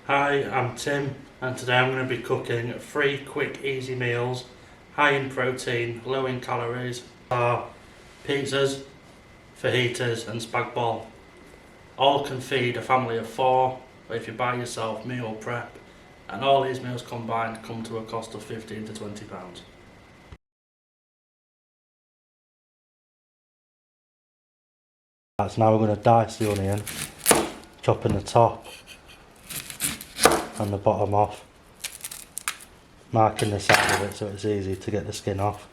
Hi, I'm Tim, and today I'm going to be cooking 3 quick easy meals, high in protein, low in calories. Are pizzas, fajitas and Spag Bol. All can feed a family of 4, but if you buy yourself meal prep, and all these meals combined come to a cost of £15 to £20. Right, so now we're going to dice the onion, chopping the top and the bottom off, marking the side of it so it's easy to get the skin off.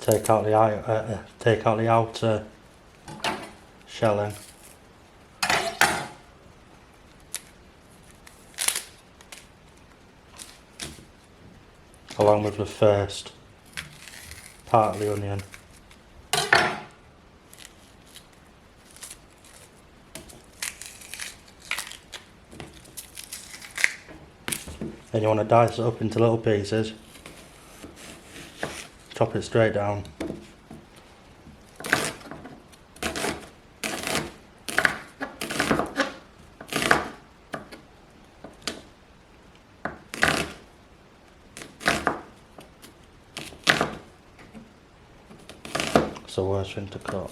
Take out the outer shelling. Along with the first part of the onion. Then you want to dice it up into little pieces. Chop it straight down. It's the worst thing to cut.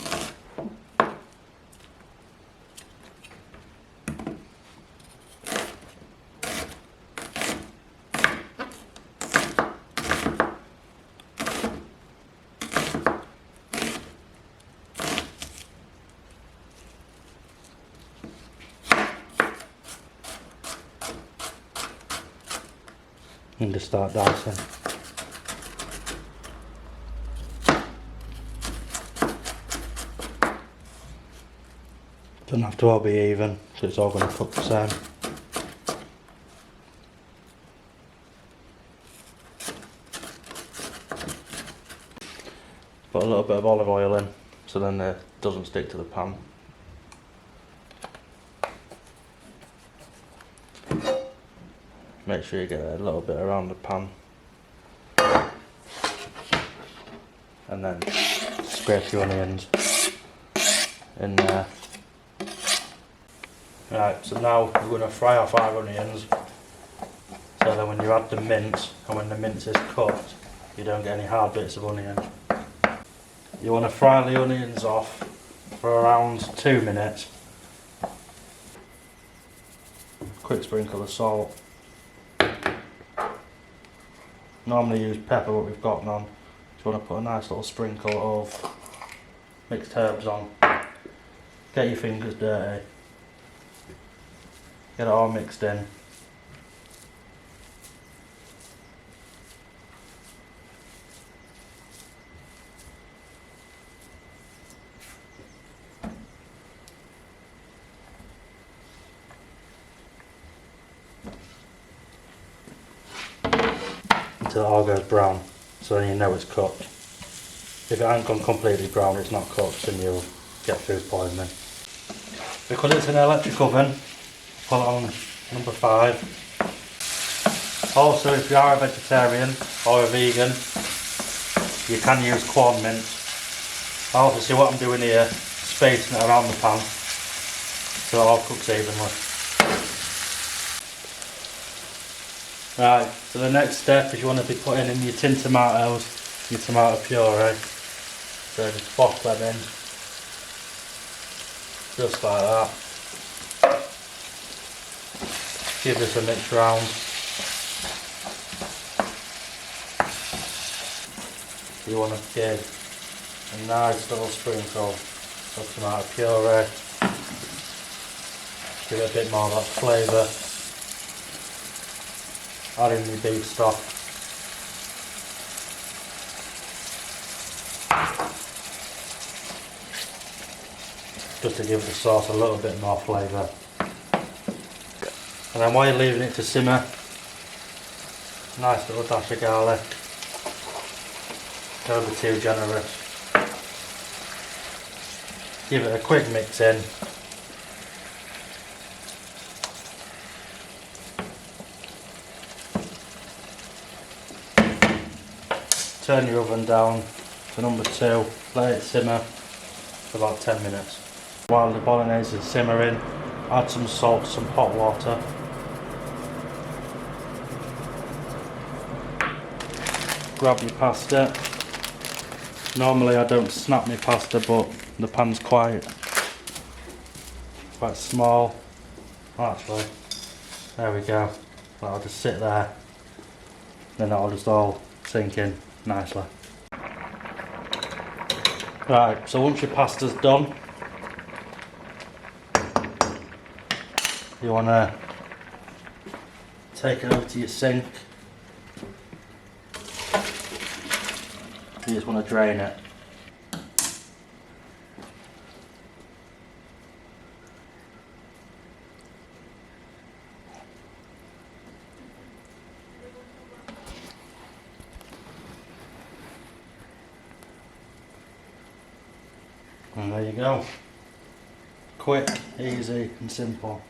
And just start dicing. Doesn't have to all be even, so it's all going to cook the same. Put a little bit of olive oil in, so then it doesn't stick to the pan. Make sure you get a little bit around the pan. And then scrape your onions in there. Right, so now we're going to fry off our onions, so then when you add the mince, and when the mince is cooked, you don't get any hard bits of onion. You want to fry the onions off for around 2 minutes. Quick sprinkle of salt. Normally use pepper, but we've got none. So you want to put a nice little sprinkle of mixed herbs on. Get your fingers dirty. Get it all mixed in. Until it all goes brown, so then you know it's cooked. If it hasn't gone completely brown, it's not cooked and you'll get food poisoning. Because it's an electric oven, put it on number 5. Also, if you are a vegetarian or a vegan, you can use corn mince. Also, see what I'm doing here, spacing it around the pan so it all cooks evenly. Right, so the next step is you want to be putting in your tin tomatoes, your tomato puree. So just pop them in, just like that. Give this a mix round. You want to give a nice little sprinkle of tomato puree. Give it a bit more of that flavour. Add in your beef stock. Just to give the sauce a little bit more flavour. And then while you're leaving it to simmer, nice little dash of garlic. Don't be too generous. Give it a quick mix in. Turn your oven down to number 2, let it simmer for about 10 minutes. While the bolognese is simmering, add some salt, some hot water. Grab your pasta. Normally I don't snap my pasta, but the pan's quite small. Actually, there we go. That'll just sit there. Then that'll just all sink in nicely. Right, so once your pasta's done, you want to take it over to your sink. You just want to drain it. And there you go. Quick, easy and simple.